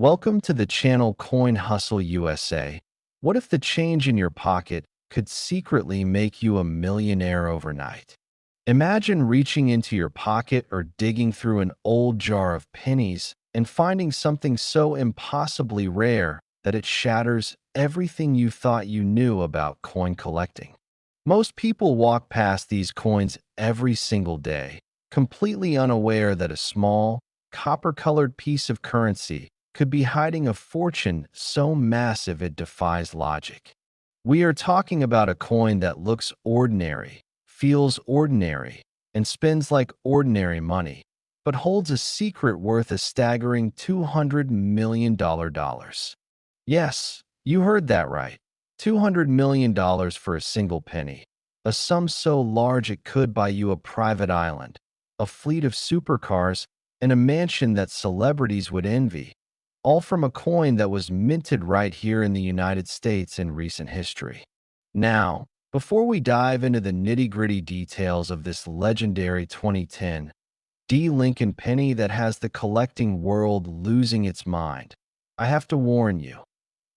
Welcome to the channel Coin Hustle USA. What if the change in your pocket could secretly make you a millionaire overnight? Imagine reaching into your pocket or digging through an old jar of pennies and finding something so impossibly rare that it shatters everything you thought you knew about coin collecting. Most people walk past these coins every single day, completely unaware that a small, copper-colored piece of currency could be hiding a fortune so massive it defies logic. We are talking about a coin that looks ordinary, feels ordinary, and spins like ordinary money, but holds a secret worth a staggering $200 million. Yes, you heard that right. $200 million for a single penny. A sum so large it could buy you a private island, a fleet of supercars, and a mansion that celebrities would envy, all from a coin that was minted right here in the United States in recent history. Now, before we dive into the nitty-gritty details of this legendary 2010 Lincoln Penny that has the collecting world losing its mind, I have to warn you,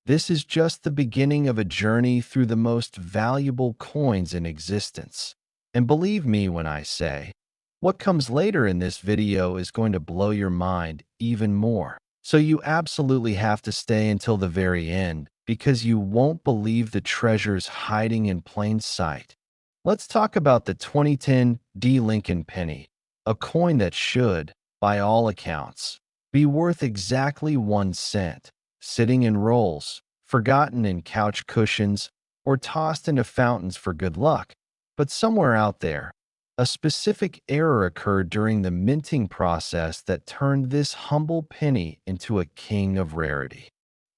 this is just the beginning of a journey through the most valuable coins in existence. And believe me when I say, what comes later in this video is going to blow your mind even more. So you absolutely have to stay until the very end because you won't believe the treasures hiding in plain sight. Let's talk about the 2010 Lincoln Penny, a coin that should, by all accounts, be worth exactly 1 cent, sitting in rolls, forgotten in couch cushions, or tossed into fountains for good luck. But somewhere out there, a specific error occurred during the minting process that turned this humble penny into a king of rarity.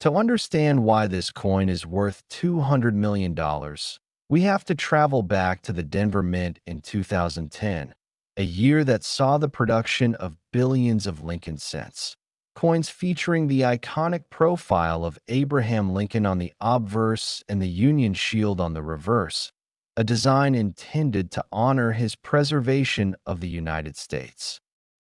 To understand why this coin is worth $200 million, we have to travel back to the Denver Mint in 2010, a year that saw the production of billions of Lincoln cents. Coins featuring the iconic profile of Abraham Lincoln on the obverse and the Union Shield on the reverse, a design intended to honor his preservation of the United States.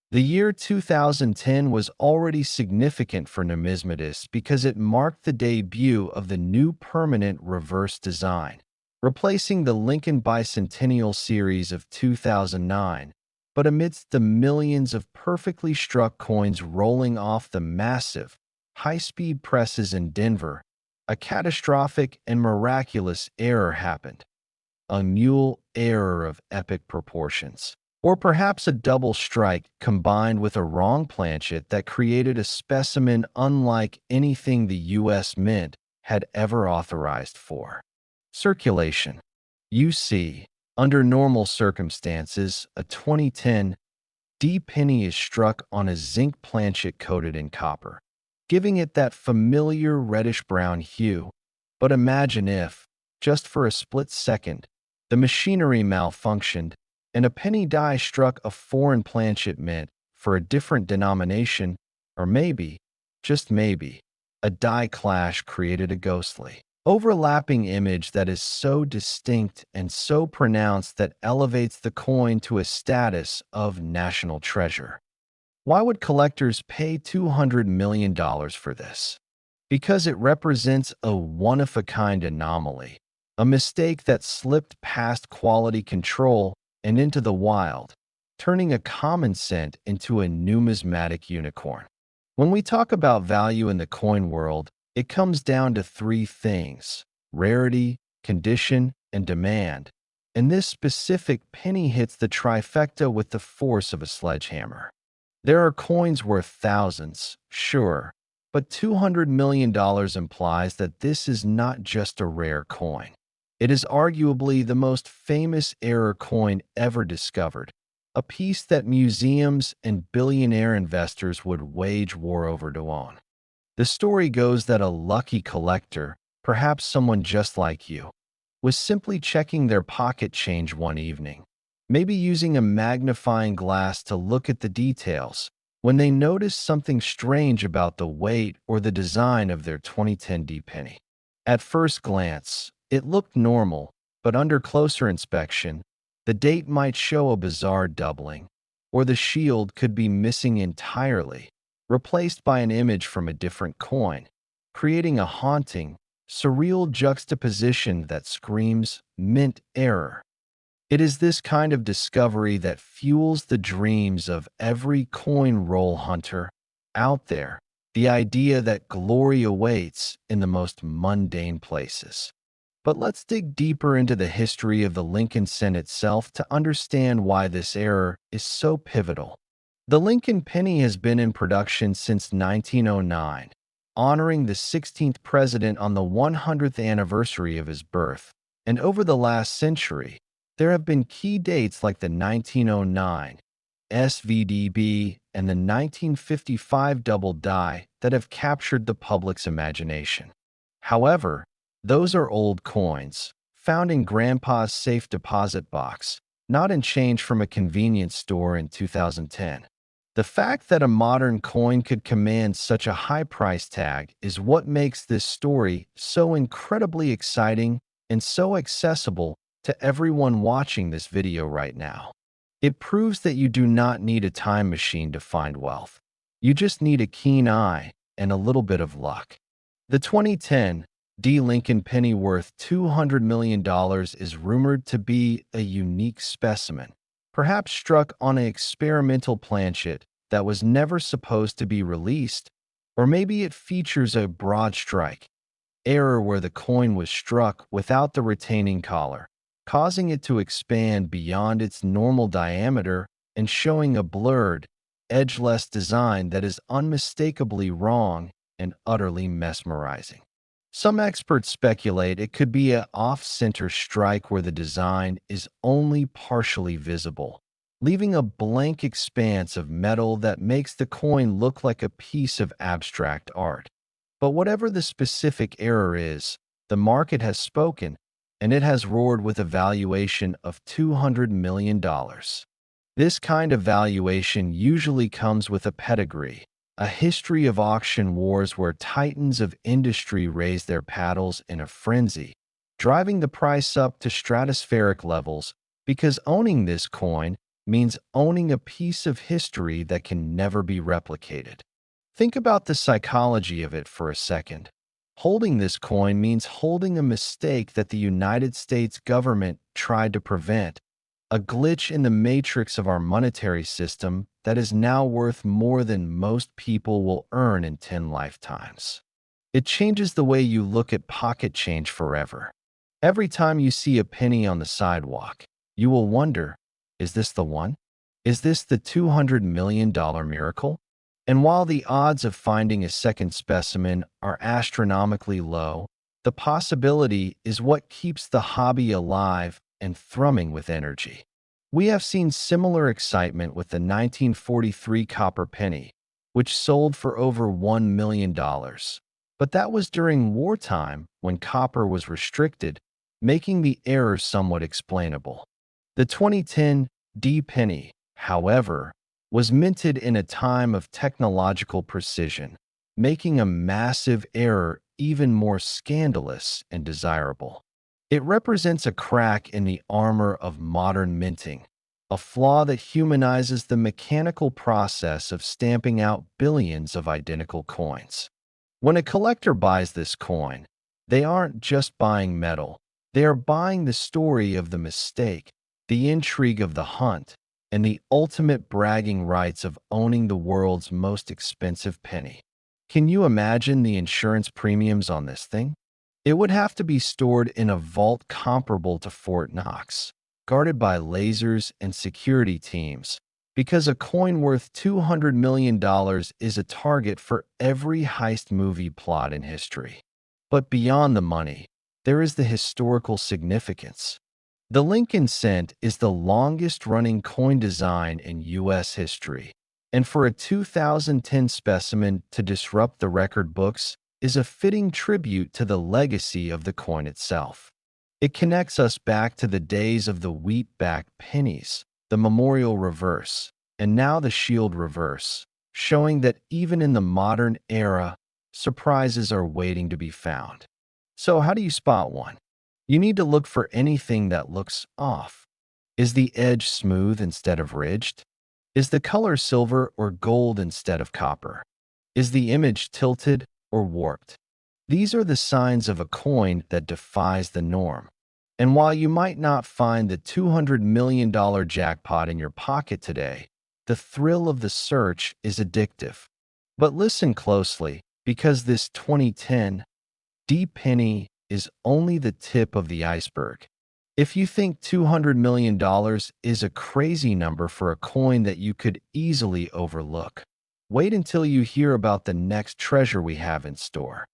The year 2010 was already significant for numismatists because it marked the debut of the new permanent reverse design, replacing the Lincoln Bicentennial series of 2009. But amidst the millions of perfectly struck coins rolling off the massive, high-speed presses in Denver, a catastrophic and miraculous error happened. A mule error of epic proportions, or perhaps a double strike combined with a wrong planchet that created a specimen unlike anything the U.S. Mint had ever authorized for circulation. You see, under normal circumstances, a 2010 penny is struck on a zinc planchet coated in copper, giving it that familiar reddish-brown hue. But imagine if, just for a split second, the machinery malfunctioned, and a penny die struck a foreign planchet mint for a different denomination, or maybe, just maybe, a die clash created a ghostly, overlapping image that is so distinct and so pronounced that elevates the coin to a status of national treasure. Why would collectors pay $200 million for this? Because it represents a one-of-a-kind anomaly, a mistake that slipped past quality control and into the wild, turning a common cent into a numismatic unicorn. When we talk about value in the coin world, it comes down to three things: rarity, condition, and demand. And this specific penny hits the trifecta with the force of a sledgehammer. There are coins worth thousands, sure, but $200 million implies that this is not just a rare coin. It is arguably the most famous error coin ever discovered, a piece that museums and billionaire investors would wage war over to own. The story goes that a lucky collector, perhaps someone just like you, was simply checking their pocket change one evening, maybe using a magnifying glass to look at the details, when they noticed something strange about the weight or the design of their 2010 penny. At first glance, it looked normal, but under closer inspection, the date might show a bizarre doubling, or the shield could be missing entirely. replaced by an image from a different coin, creating a haunting, surreal juxtaposition that screams mint error. It is this kind of discovery that fuels the dreams of every coin roll hunter out there, the idea that glory awaits in the most mundane places. But let's dig deeper into the history of the Lincoln cent itself to understand why this error is so pivotal. The Lincoln penny has been in production since 1909, honoring the 16th president on the 100th anniversary of his birth. And over the last century, there have been key dates like the 1909 SVDB and the 1955 double die that have captured the public's imagination. However, those are old coins, found in Grandpa's safe deposit box, not in change from a convenience store in 2010. The fact that a modern coin could command such a high price tag is what makes this story so incredibly exciting and so accessible to everyone watching this video right now. It proves that you do not need a time machine to find wealth. You just need a keen eye and a little bit of luck. The 2010 Lincoln penny worth $200 million is rumored to be a unique specimen, perhaps struck on an experimental planchet that was never supposed to be released, or maybe it features a broad strike error where the coin was struck without the retaining collar, causing it to expand beyond its normal diameter and showing a blurred, edgeless design that is unmistakably wrong and utterly mesmerizing. Some experts speculate it could be an off-center strike where the design is only partially visible, leaving a blank expanse of metal that makes the coin look like a piece of abstract art. But whatever the specific error is, the market has spoken, and it has roared with a valuation of $200 million. This kind of valuation usually comes with a pedigree, a history of auction wars where titans of industry raise their paddles in a frenzy, driving the price up to stratospheric levels because owning this coin means owning a piece of history that can never be replicated. Think about the psychology of it for a second. Holding this coin means holding a mistake that the United States government tried to prevent, a glitch in the matrix of our monetary system that is now worth more than most people will earn in 10 lifetimes. It changes the way you look at pocket change forever. Every time you see a penny on the sidewalk, you will wonder, is this the one? Is this the $200 million miracle? And while the odds of finding a second specimen are astronomically low, the possibility is what keeps the hobby alive and thrumming with energy. We have seen similar excitement with the 1943 copper penny, which sold for over $1 million. But that was during wartime when copper was restricted, making the error somewhat explainable. The 2010 penny, however, was minted in a time of technological precision, making a massive error even more scandalous and desirable. It represents a crack in the armor of modern minting, a flaw that humanizes the mechanical process of stamping out billions of identical coins. When a collector buys this coin, they aren't just buying metal, they are buying the story of the mistake, the intrigue of the hunt, and the ultimate bragging rights of owning the world's most expensive penny. Can you imagine the insurance premiums on this thing? It would have to be stored in a vault comparable to Fort Knox, guarded by lasers and security teams, because a coin worth $200 million is a target for every heist movie plot in history. But beyond the money, there is the historical significance. The Lincoln cent is the longest-running coin design in U.S. history, and for a 2010 specimen to disrupt the record books is a fitting tribute to the legacy of the coin itself. It connects us back to the days of the wheat-backed pennies, the memorial reverse, and now the shield reverse, showing that even in the modern era, surprises are waiting to be found. So how do you spot one? You need to look for anything that looks off. Is the edge smooth instead of ridged? Is the color silver or gold instead of copper? Is the image tilted or warped? These are the signs of a coin that defies the norm. And while you might not find the $200 million jackpot in your pocket today, the thrill of the search is addictive. But listen closely, because this 2010 D penny is only the tip of the iceberg. If you think $200 million is a crazy number for a coin that you could easily overlook, wait until you hear about the next treasure we have in store.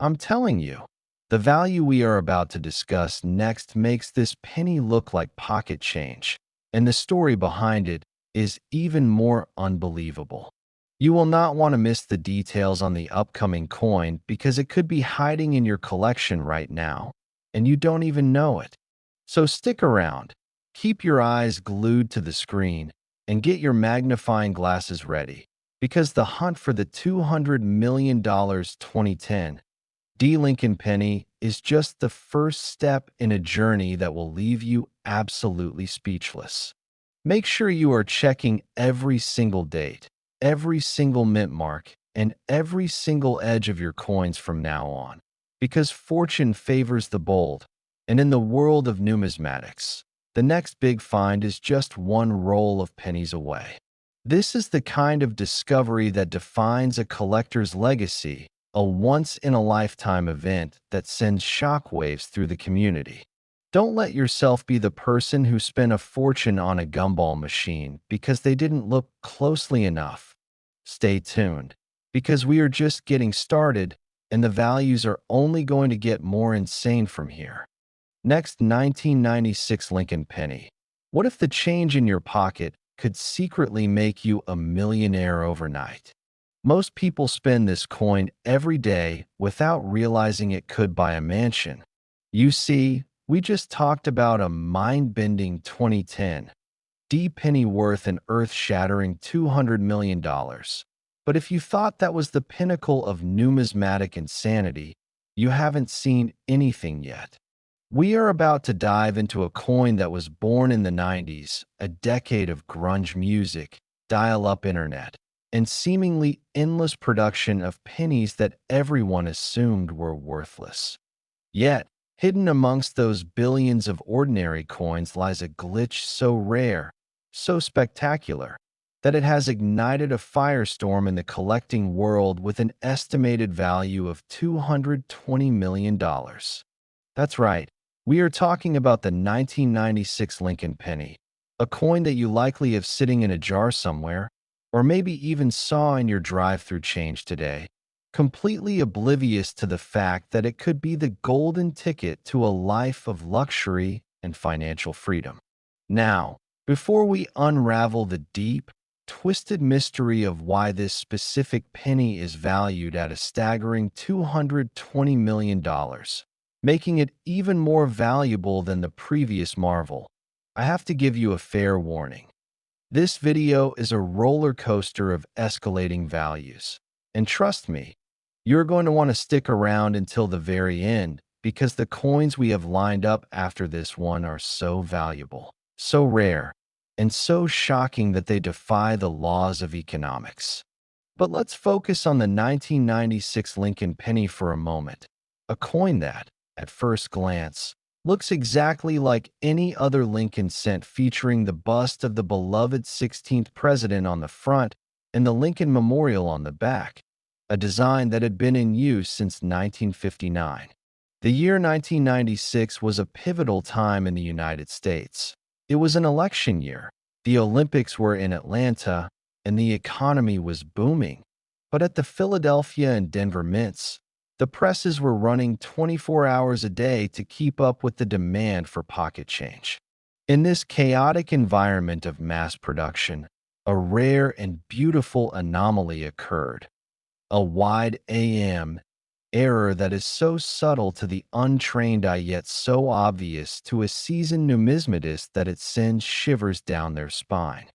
I'm telling you, the value we are about to discuss next makes this penny look like pocket change, and the story behind it is even more unbelievable. You will not want to miss the details on the upcoming coin because it could be hiding in your collection right now, and you don't even know it. So stick around, keep your eyes glued to the screen, and get your magnifying glasses ready, because the hunt for the $200 million 2010 D. Lincoln Penny is just the first step in a journey that will leave you absolutely speechless. Make sure you are checking every single date, every single mint mark, and every single edge of your coins from now on, because fortune favors the bold, and in the world of numismatics, the next big find is just one roll of pennies away. This is the kind of discovery that defines a collector's legacy, a once-in-a-lifetime event that sends shockwaves through the community. Don't let yourself be the person who spent a fortune on a gumball machine because they didn't look closely enough. Stay tuned, because we are just getting started, and the values are only going to get more insane from here. Next, 1996 Lincoln Penny. What if the change in your pocket could secretly make you a millionaire overnight? Most people spend this coin every day without realizing it could buy a mansion. You see, we just talked about a mind-bending 2010 D penny worth an earth-shattering $200 million. But if you thought that was the pinnacle of numismatic insanity, you haven't seen anything yet. We are about to dive into a coin that was born in the 90s, a decade of grunge music, dial-up internet, and seemingly endless production of pennies that everyone assumed were worthless. Yet, hidden amongst those billions of ordinary coins lies a glitch so rare, so spectacular, that it has ignited a firestorm in the collecting world with an estimated value of $220 million. That's right, we are talking about the 1996 Lincoln Penny, a coin that you likely have sitting in a jar somewhere, or maybe even saw in your drive-through change today, completely oblivious to the fact that it could be the golden ticket to a life of luxury and financial freedom. Now, before we unravel the deep, twisted mystery of why this specific penny is valued at a staggering $220 million, making it even more valuable than the previous marvel, I have to give you a fair warning. This video is a roller coaster of escalating values. And trust me, you're going to want to stick around until the very end, because the coins we have lined up after this one are so valuable, so rare, and so shocking that they defy the laws of economics. But let's focus on the 1996 Lincoln Penny for a moment, a coin that, at first glance, looks exactly like any other Lincoln cent, featuring the bust of the beloved 16th president on the front and the Lincoln Memorial on the back, a design that had been in use since 1959. The year 1996 was a pivotal time in the United States. It was an election year, the Olympics were in Atlanta, and the economy was booming. But at the Philadelphia and Denver mints, the presses were running 24 hours a day to keep up with the demand for pocket change. In this chaotic environment of mass production, a rare and beautiful anomaly occurred. A wide AM error that is so subtle to the untrained eye yet so obvious to a seasoned numismatist that it sends shivers down their spine.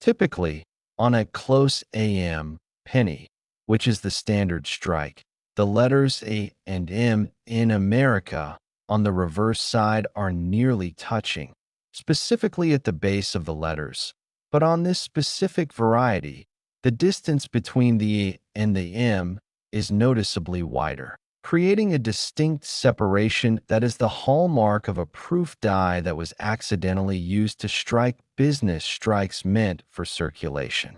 Typically, on a close AM penny, which is the standard strike, the letters A and M in America on the reverse side are nearly touching, specifically at the base of the letters. But on this specific variety, The distance between the E and the M is noticeably wider, creating a distinct separation that is the hallmark of a proof die that was accidentally used to strike business strikes meant for circulation.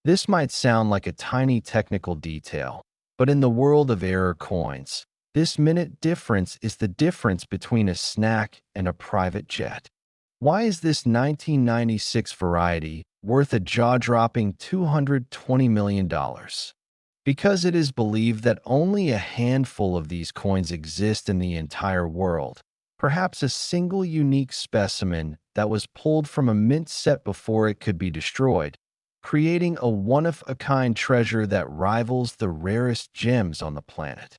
This might sound like a tiny technical detail, but in the world of error coins, this minute difference is the difference between a snack and a private jet. Why is this 1996 variety worth a jaw-dropping $220 million? Because it is believed that only a handful of these coins exist in the entire world, perhaps a single unique specimen that was pulled from a mint set before it could be destroyed, creating a one-of-a-kind treasure that rivals the rarest gems on the planet.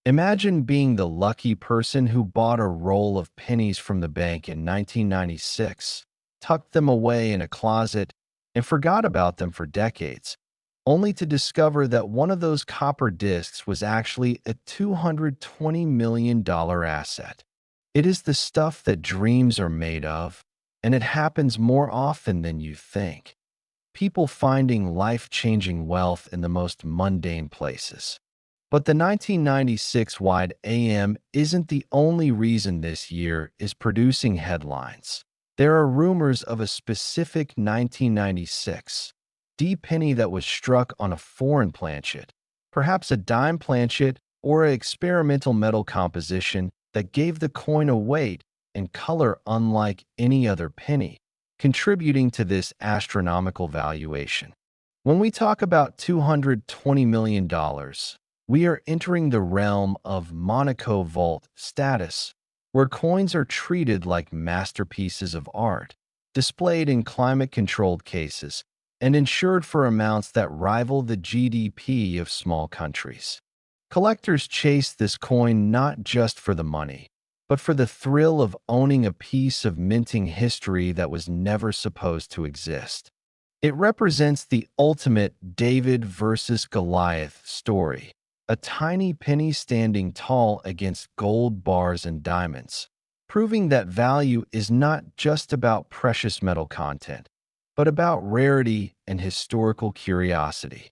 Imagine being the lucky person who bought a roll of pennies from the bank in 1996, tucked them away in a closet, and forgot about them for decades, only to discover that one of those copper discs was actually a $220 million asset. It is the stuff that dreams are made of, and it happens more often than you think. People finding life-changing wealth in the most mundane places. But the 1996 wide AM isn't the only reason this year is producing headlines. There are rumors of a specific 1996 D penny that was struck on a foreign planchet, perhaps a dime planchet or an experimental metal composition that gave the coin a weight and color unlike any other penny, contributing to this astronomical valuation. When we talk about $220 million, we are entering the realm of Monaco vault status, where coins are treated like masterpieces of art, displayed in climate-controlled cases, and insured for amounts that rival the GDP of small countries. Collectors chase this coin not just for the money, but for the thrill of owning a piece of minting history that was never supposed to exist. It represents the ultimate David versus Goliath story, a tiny penny standing tall against gold bars and diamonds, proving that value is not just about precious metal content, but about rarity and historical curiosity.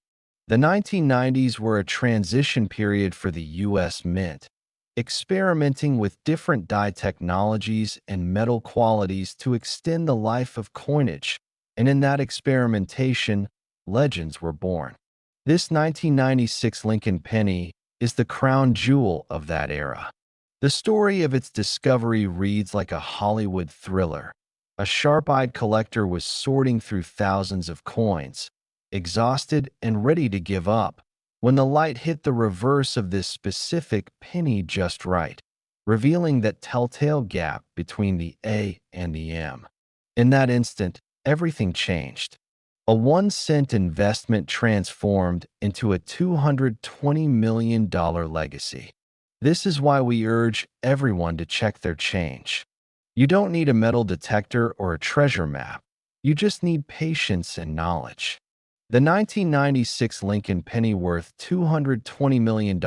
The 1990s were a transition period for the U.S. Mint, experimenting with different die technologies and metal qualities to extend the life of coinage, and in that experimentation, legends were born. This 1996 Lincoln Penny is the crown jewel of that era. The story of its discovery reads like a Hollywood thriller. A sharp-eyed collector was sorting through thousands of coins, exhausted and ready to give up, when the light hit the reverse of this specific penny just right, revealing that telltale gap between the A and the M. In that instant, everything changed. A 1-cent investment transformed into a $220 million legacy. This is why we urge everyone to check their change. You don't need a metal detector or a treasure map. You just need patience and knowledge. The 1996 Lincoln Penny worth $220 million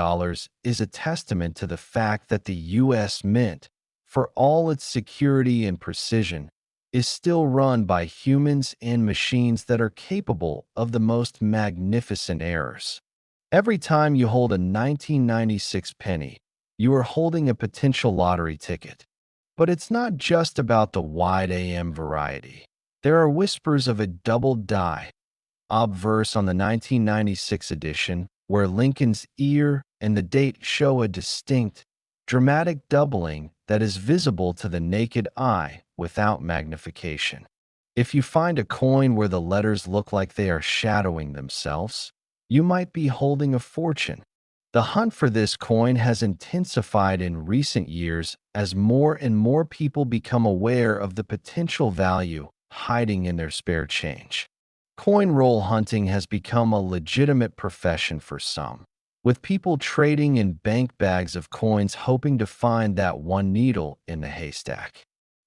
is a testament to the fact that the U.S. Mint, for all its security and precision, is still run by humans and machines that are capable of the most magnificent errors. Every time you hold a 1996 penny, you are holding a potential lottery ticket. But it's not just about the wide AM variety. There are whispers of a double die obverse on the 1996 edition, where Lincoln's ear and the date show a distinct, dramatic doubling that is visible to the naked eye without magnification. If you find a coin where the letters look like they are shadowing themselves, you might be holding a fortune. The hunt for this coin has intensified in recent years as more and more people become aware of the potential value hiding in their spare change. Coin roll hunting has become a legitimate profession for some, with people trading in bank bags of coins hoping to find that one needle in the haystack.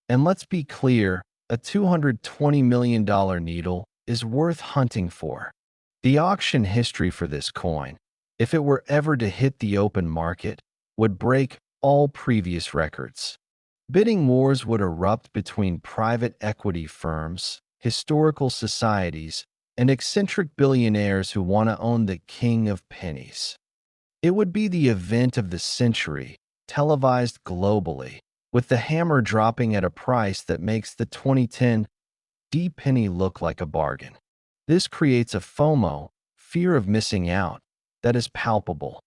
And let's be clear, a $220 million needle is worth hunting for. The auction history for this coin, if it were ever to hit the open market, would break all previous records. Bidding wars would erupt between private equity firms, historical societies, and eccentric billionaires who want to own the king of pennies. It would be the event of the century, televised globally, with the hammer dropping at a price that makes the 2010 D penny look like a bargain. This creates a FOMO, fear of missing out, that is palpable.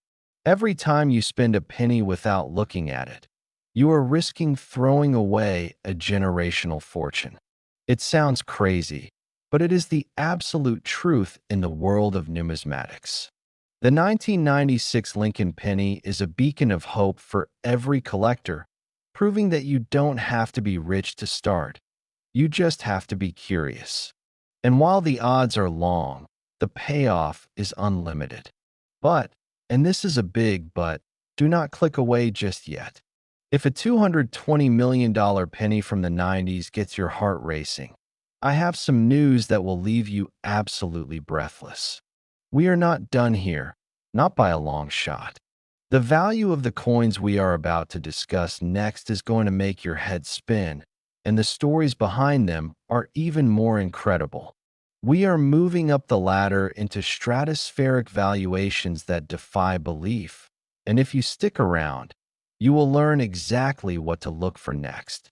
Every time you spend a penny without looking at it, you are risking throwing away a generational fortune. It sounds crazy, but it is the absolute truth in the world of numismatics. The 1996 Lincoln Penny is a beacon of hope for every collector, proving that you don't have to be rich to start. You just have to be curious. And while the odds are long, the payoff is unlimited. But, and this is a big but, do not click away just yet. If a $220 million penny from the 90s gets your heart racing, I have some news that will leave you absolutely breathless. We are not done here, not by a long shot. The value of the coins we are about to discuss next is going to make your head spin, and the stories behind them are even more incredible. We are moving up the ladder into stratospheric valuations that defy belief, and if you stick around, you will learn exactly what to look for next.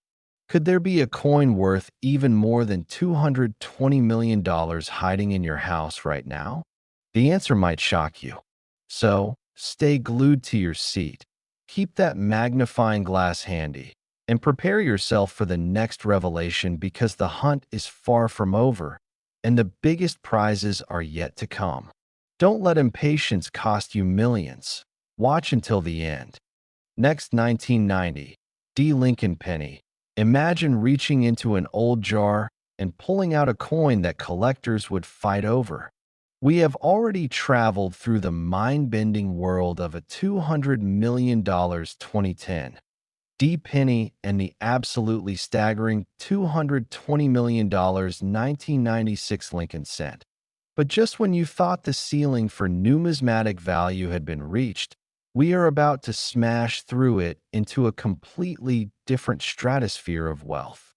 Could there be a coin worth even more than $220 million hiding in your house right now? The answer might shock you. So, stay glued to your seat, keep that magnifying glass handy, and prepare yourself for the next revelation because the hunt is far from over, and the biggest prizes are yet to come. Don't let impatience cost you millions. Watch until the end. Next, 1990, D. Lincoln Penny. Imagine reaching into an old jar and pulling out a coin that collectors would fight over. We have already traveled through the mind-bending world of a $200 million 2010 D penny and the absolutely staggering $220 million 1996 Lincoln cent. But just when you thought the ceiling for numismatic value had been reached, we are about to smash through it into a completely different stratosphere of wealth.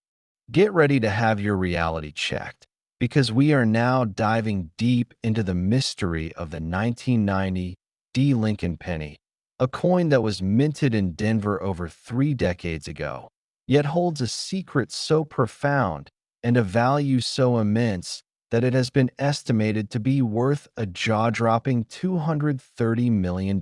Get ready to have your reality checked, because we are now diving deep into the mystery of the 1990 D. Lincoln penny, a coin that was minted in Denver over 3 decades ago, yet holds a secret so profound and a value so immense that it has been estimated to be worth a jaw-dropping $230 million.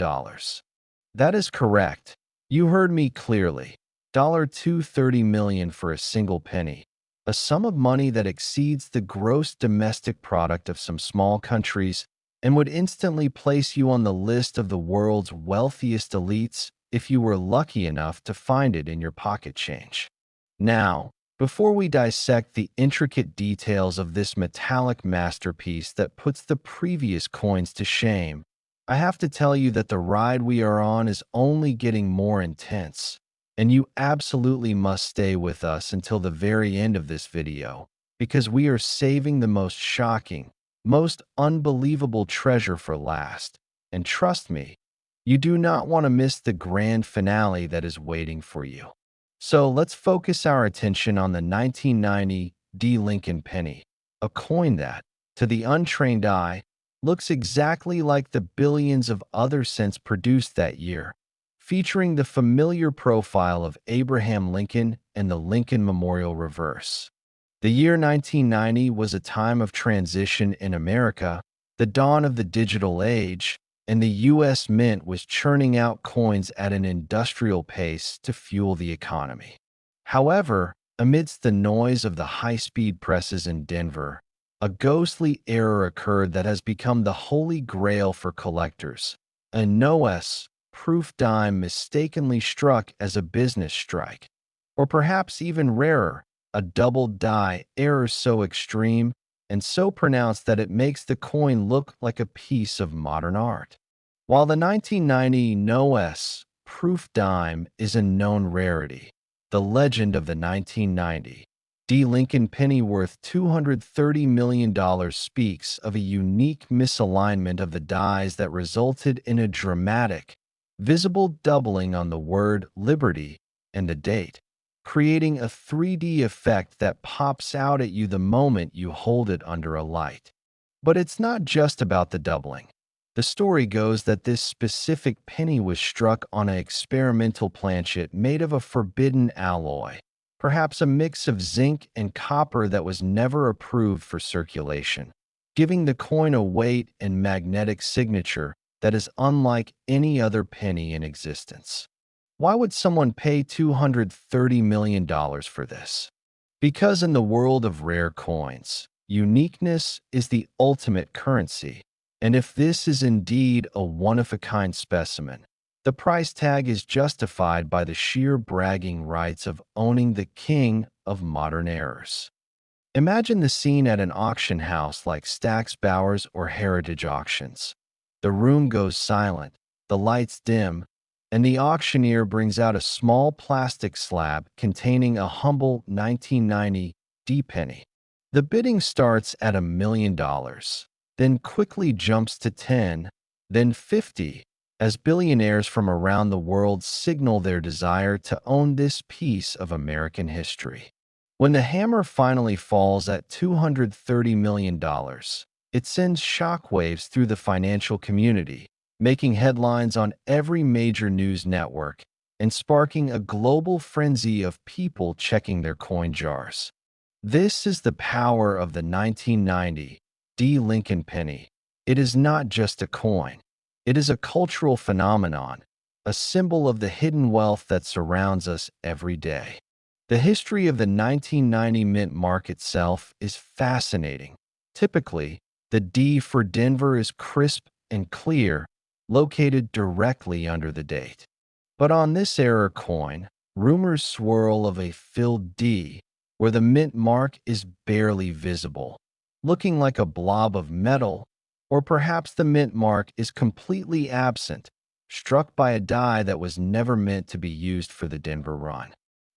That is correct. You heard me clearly. $230 million for a single penny, a sum of money that exceeds the gross domestic product of some small countries and would instantly place you on the list of the world's wealthiest elites if you were lucky enough to find it in your pocket change. Now, before we dissect the intricate details of this metallic masterpiece that puts the previous coins to shame, I have to tell you that the ride we are on is only getting more intense, and you absolutely must stay with us until the very end of this video, because we are saving the most shocking, most unbelievable treasure for last. And trust me, you do not want to miss the grand finale that is waiting for you. So let's focus our attention on the 1990 D. Lincoln penny, a coin that, to the untrained eye, looks exactly like the billions of other cents produced that year, featuring the familiar profile of Abraham Lincoln and the Lincoln Memorial reverse. The year 1990 was a time of transition in America, the dawn of the digital age, and the U.S. Mint was churning out coins at an industrial pace to fuel the economy. However, amidst the noise of the high-speed presses in Denver, a ghostly error occurred that has become the holy grail for collectors. A NOS-proof dime mistakenly struck as a business strike. Or perhaps even rarer, a double die error so extreme and so pronounced that it makes the coin look like a piece of modern art. While the 1990 NOS-proof dime is a known rarity, the legend of the 1990 D. Lincoln penny worth $230 million speaks of a unique misalignment of the dies that resulted in a dramatic, visible doubling on the word liberty and the date, creating a 3D effect that pops out at you the moment you hold it under a light. But it's not just about the doubling. The story goes that this specific penny was struck on an experimental planchet made of a forbidden alloy, perhaps a mix of zinc and copper that was never approved for circulation, giving the coin a weight and magnetic signature that is unlike any other penny in existence. Why would someone pay $230 million for this? Because in the world of rare coins, uniqueness is the ultimate currency. And if this is indeed a one-of-a-kind specimen, the price tag is justified by the sheer bragging rights of owning the king of modern errors. Imagine the scene at an auction house like Stack's Bowers or Heritage Auctions. The room goes silent, the lights dim, and the auctioneer brings out a small plastic slab containing a humble 1990 D-penny. The bidding starts at $1 million, then quickly jumps to 10, then 50, as billionaires from around the world signal their desire to own this piece of American history. When the hammer finally falls at $230 million, it sends shockwaves through the financial community, making headlines on every major news network and sparking a global frenzy of people checking their coin jars. This is the power of the 1990 D. Lincoln Penny. It is not just a coin. It is a cultural phenomenon, a symbol of the hidden wealth that surrounds us every day. The history of the 1990 mint mark itself is fascinating. Typically, the D for Denver is crisp and clear, located directly under the date. But on this error coin, rumors swirl of a filled D, where the mint mark is barely visible, looking like a blob of metal, or perhaps the mint mark is completely absent, struck by a die that was never meant to be used for the Denver run.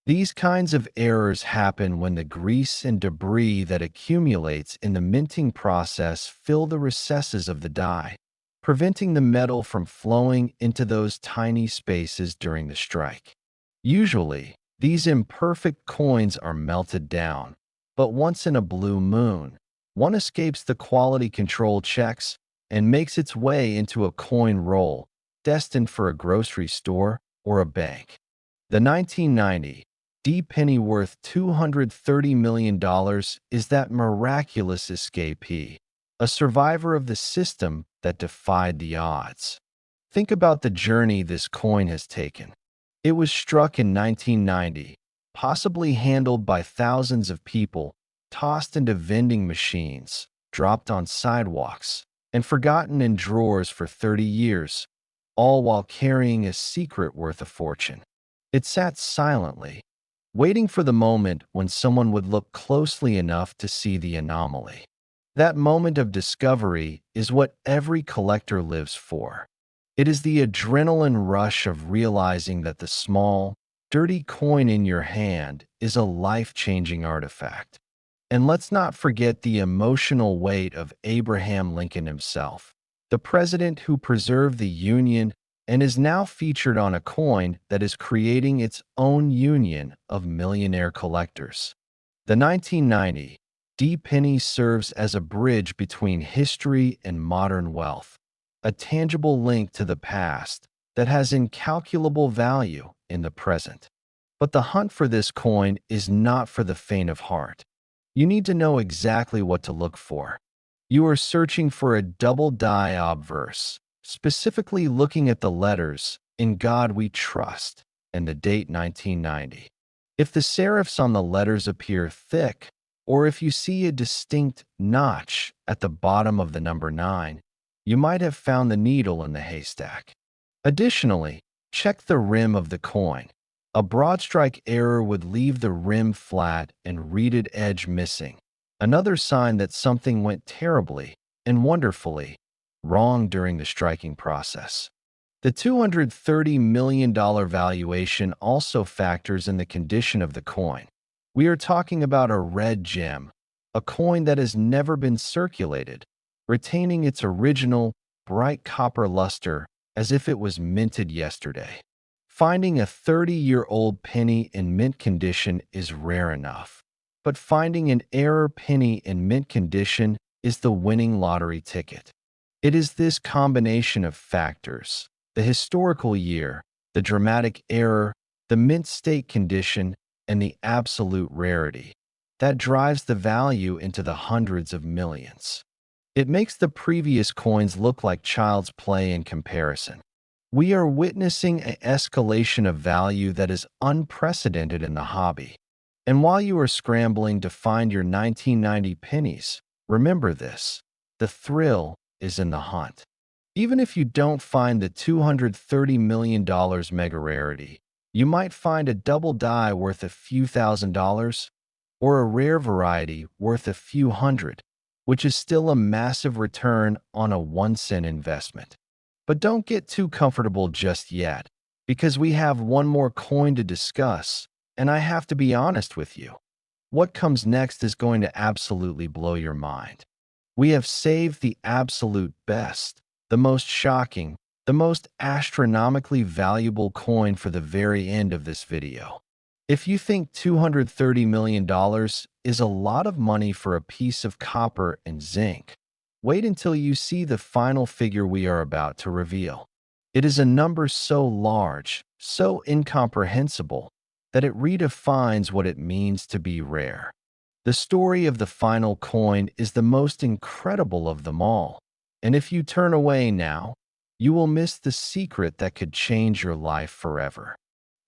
These kinds of errors happen when the grease and debris that accumulates in the minting process fill the recesses of the die, preventing the metal from flowing into those tiny spaces during the strike. Usually, these imperfect coins are melted down, but once in a blue moon, one escapes the quality control checks and makes its way into a coin roll destined for a grocery store or a bank. The 1990 D penny worth $230 million is that miraculous escapee, a survivor of the system that defied the odds. Think about the journey this coin has taken. It was struck in 1990, possibly handled by thousands of people, tossed into vending machines, dropped on sidewalks, and forgotten in drawers for 30 years, all while carrying a secret worth a fortune. It sat silently, waiting for the moment when someone would look closely enough to see the anomaly. That moment of discovery is what every collector lives for. It is the adrenaline rush of realizing that the small, dirty coin in your hand is a life-changing artifact. And let's not forget the emotional weight of Abraham Lincoln himself, the president who preserved the Union and is now featured on a coin that is creating its own union of millionaire collectors. The 1990 D penny serves as a bridge between history and modern wealth, a tangible link to the past that has incalculable value in the present. But the hunt for this coin is not for the faint of heart. You need to know exactly what to look for. You are searching for a double die obverse, specifically looking at the letters "In God We Trust" and the date 1990. If the serifs on the letters appear thick, or if you see a distinct notch at the bottom of the number 9, you might have found the needle in the haystack. Additionally, check the rim of the coin. A broad strike error would leave the rim flat and reeded edge missing, another sign that something went terribly and wonderfully wrong during the striking process. The $230 million valuation also factors in the condition of the coin. We are talking about a red gem, a coin that has never been circulated, retaining its original, bright copper luster as if it was minted yesterday. Finding a 30-year-old penny in mint condition is rare enough, but finding an error penny in mint condition is the winning lottery ticket. It is this combination of factors, the historical year, the dramatic error, the mint state condition, and the absolute rarity, that drives the value into the hundreds of millions. It makes the previous coins look like child's play in comparison. We are witnessing an escalation of value that is unprecedented in the hobby. And while you are scrambling to find your 1990 pennies, remember this: the thrill is in the hunt. Even if you don't find the $230 million mega rarity, you might find a double die worth a few $1,000s, or a rare variety worth a few hundred, which is still a massive return on a 1-cent investment. But don't get too comfortable just yet, because we have one more coin to discuss, and I have to be honest with you. What comes next is going to absolutely blow your mind. We have saved the absolute best, the most shocking, the most astronomically valuable coin for the very end of this video. If you think $230 million is a lot of money for a piece of copper and zinc, wait until you see the final figure we are about to reveal. It is a number so large, so incomprehensible, that it redefines what it means to be rare. The story of the final coin is the most incredible of them all, and if you turn away now, you will miss the secret that could change your life forever.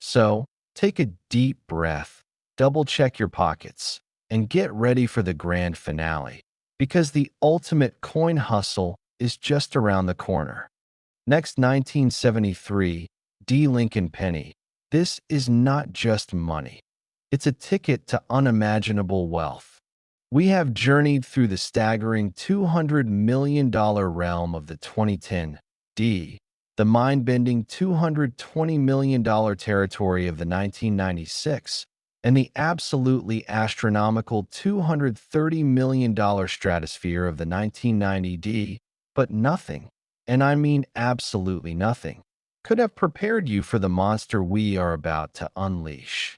So, take a deep breath, double-check your pockets, and get ready for the grand finale, because the ultimate coin hustle is just around the corner. Next, 1973, Lincoln Penny. This is not just money. It's a ticket to unimaginable wealth. We have journeyed through the staggering $200 million realm of the 2010 D, the mind-bending $220 million territory of the 1996, and the absolutely astronomical $230 million stratosphere of the 1990 D, but nothing, and I mean absolutely nothing, could have prepared you for the monster we are about to unleash.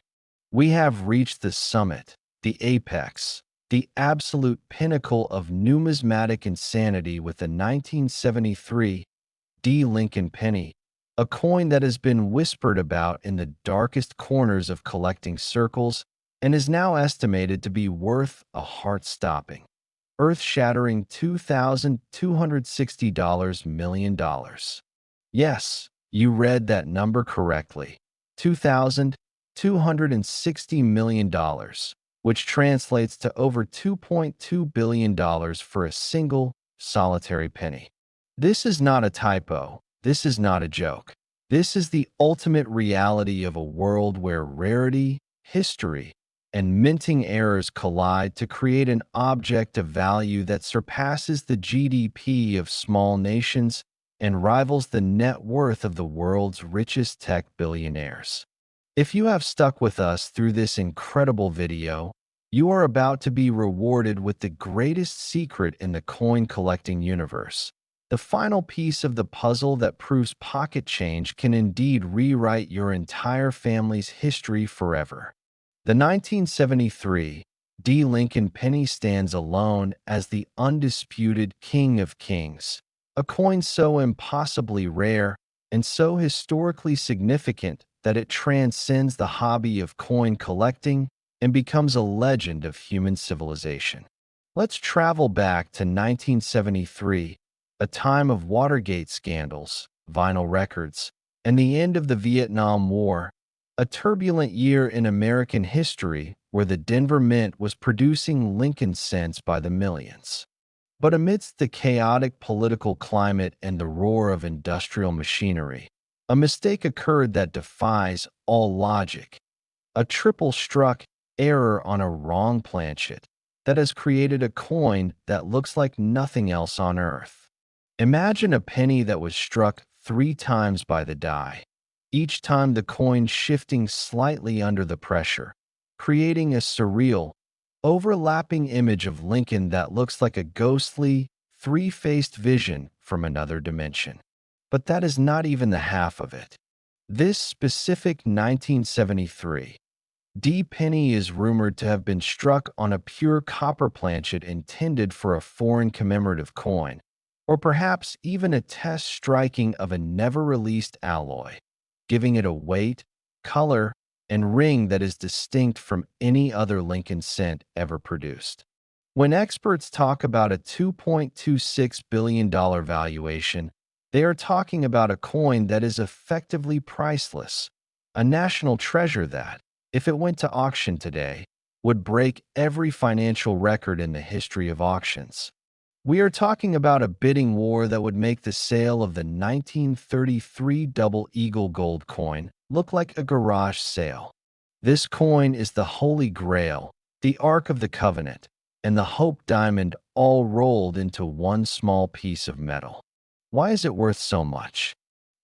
We have reached the summit, the apex, the absolute pinnacle of numismatic insanity with the 1973 Lincoln Penny, a coin that has been whispered about in the darkest corners of collecting circles and is now estimated to be worth a heart-stopping, earth-shattering $2,260 million. Yes, you read that number correctly, $2,260 million, which translates to over $2.2 billion for a single, solitary penny. This is not a typo. This is not a joke. This is the ultimate reality of a world where rarity, history, and minting errors collide to create an object of value that surpasses the GDP of small nations and rivals the net worth of the world's richest tech billionaires. If you have stuck with us through this incredible video, you are about to be rewarded with the greatest secret in the coin collecting universe. The final piece of the puzzle that proves pocket change can indeed rewrite your entire family's history forever. The 1973 Lincoln Penny stands alone as the undisputed king of kings, a coin so impossibly rare and so historically significant that it transcends the hobby of coin collecting and becomes a legend of human civilization. Let's travel back to 1973, a time of Watergate scandals, vinyl records, and the end of the Vietnam War, a turbulent year in American history where the Denver Mint was producing Lincoln cents by the millions. But amidst the chaotic political climate and the roar of industrial machinery, a mistake occurred that defies all logic. A triple-struck error on a wrong planchet that has created a coin that looks like nothing else on Earth. Imagine a penny that was struck 3 times by the die, each time the coin shifting slightly under the pressure, creating a surreal, overlapping image of Lincoln that looks like a ghostly, 3-faced vision from another dimension. But that is not even the half of it. This specific 1973 D penny is rumored to have been struck on a pure copper planchet intended for a foreign commemorative coin, or perhaps even a test striking of a never-released alloy, giving it a weight, color, and ring that is distinct from any other Lincoln cent ever produced. When experts talk about a $2.26 billion valuation, they are talking about a coin that is effectively priceless, a national treasure that, if it went to auction today, would break every financial record in the history of auctions. We are talking about a bidding war that would make the sale of the 1933 Double Eagle gold coin look like a garage sale. This coin is the Holy Grail, the Ark of the Covenant, and the Hope Diamond all rolled into one small piece of metal. Why is it worth so much?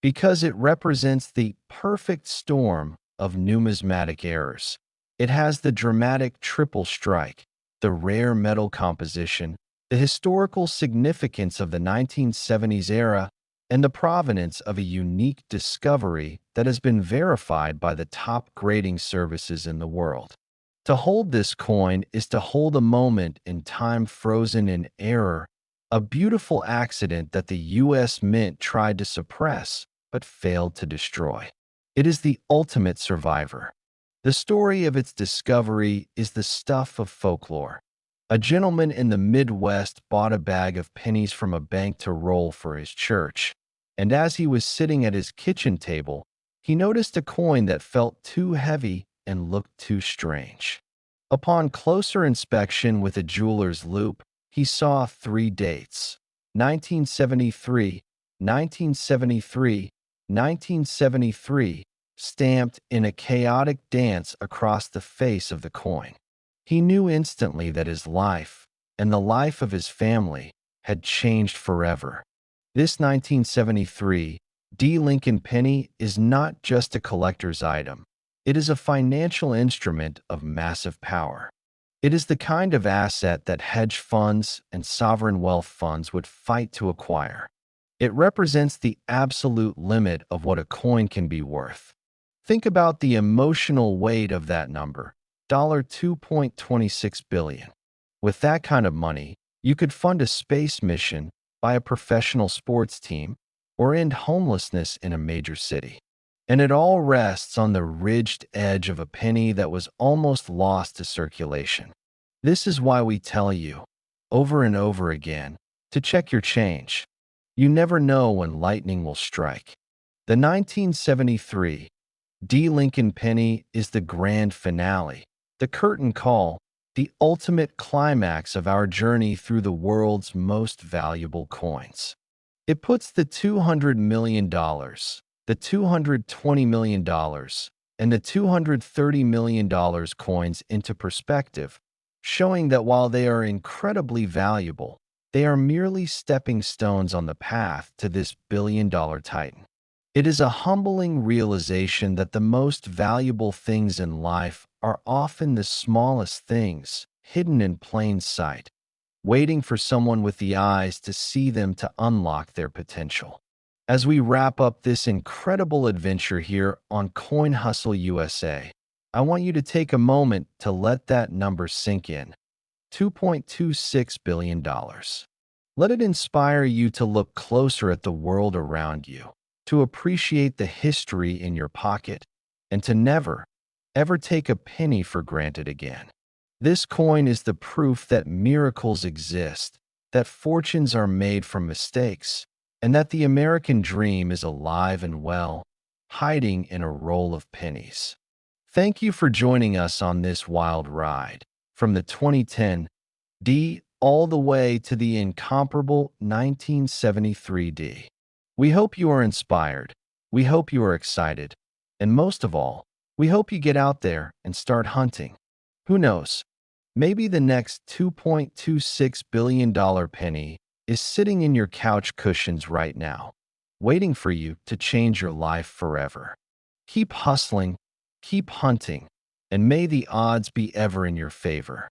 Because it represents the perfect storm of numismatic errors. It has the dramatic triple strike, the rare metal composition, the historical significance of the 1970s era, and the provenance of a unique discovery that has been verified by the top grading services in the world. To hold this coin is to hold a moment in time frozen in error, a beautiful accident that the U.S. Mint tried to suppress but failed to destroy. It is the ultimate survivor. The story of its discovery is the stuff of folklore. A gentleman in the Midwest bought a bag of pennies from a bank to roll for his church, and as he was sitting at his kitchen table, he noticed a coin that felt too heavy and looked too strange. Upon closer inspection with a jeweler's loupe, he saw three dates: 1973, 1973, 1973, stamped in a chaotic dance across the face of the coin. He knew instantly that his life, and the life of his family, had changed forever. This 1973 D. Lincoln penny is not just a collector's item. It is a financial instrument of massive power. It is the kind of asset that hedge funds and sovereign wealth funds would fight to acquire. It represents the absolute limit of what a coin can be worth. Think about the emotional weight of that number, $2.26 billion. With that kind of money, you could fund a space mission, buy a professional sports team, or end homelessness in a major city. And it all rests on the ridged edge of a penny that was almost lost to circulation. This is why we tell you, over and over again, to check your change. You never know when lightning will strike. The 1973 D. Lincoln penny is the grand finale, the curtain call, the ultimate climax of our journey through the world's most valuable coins. It puts the $200 million, the $220 million, and the $230 million coins into perspective, showing that while they are incredibly valuable, they are merely stepping stones on the path to this billion-dollar titan. It is a humbling realization that the most valuable things in life are often the smallest things, hidden in plain sight, waiting for someone with the eyes to see them to unlock their potential. As we wrap up this incredible adventure here on Coin Hustle USA, I want you to take a moment to let that number sink in. $2.26 billion. Let it inspire you to look closer at the world around you, to appreciate the history in your pocket, and to never, ever take a penny for granted again. This coin is the proof that miracles exist, that fortunes are made from mistakes, and that the American dream is alive and well, hiding in a roll of pennies. Thank you for joining us on this wild ride, from the 2010 D all the way to the incomparable 1973 D. We hope you are inspired, we hope you are excited, and most of all, we hope you get out there and start hunting. Who knows? Maybe the next $2.26 billion penny is sitting in your couch cushions right now, waiting for you to change your life forever. Keep hustling, keep hunting, and may the odds be ever in your favor.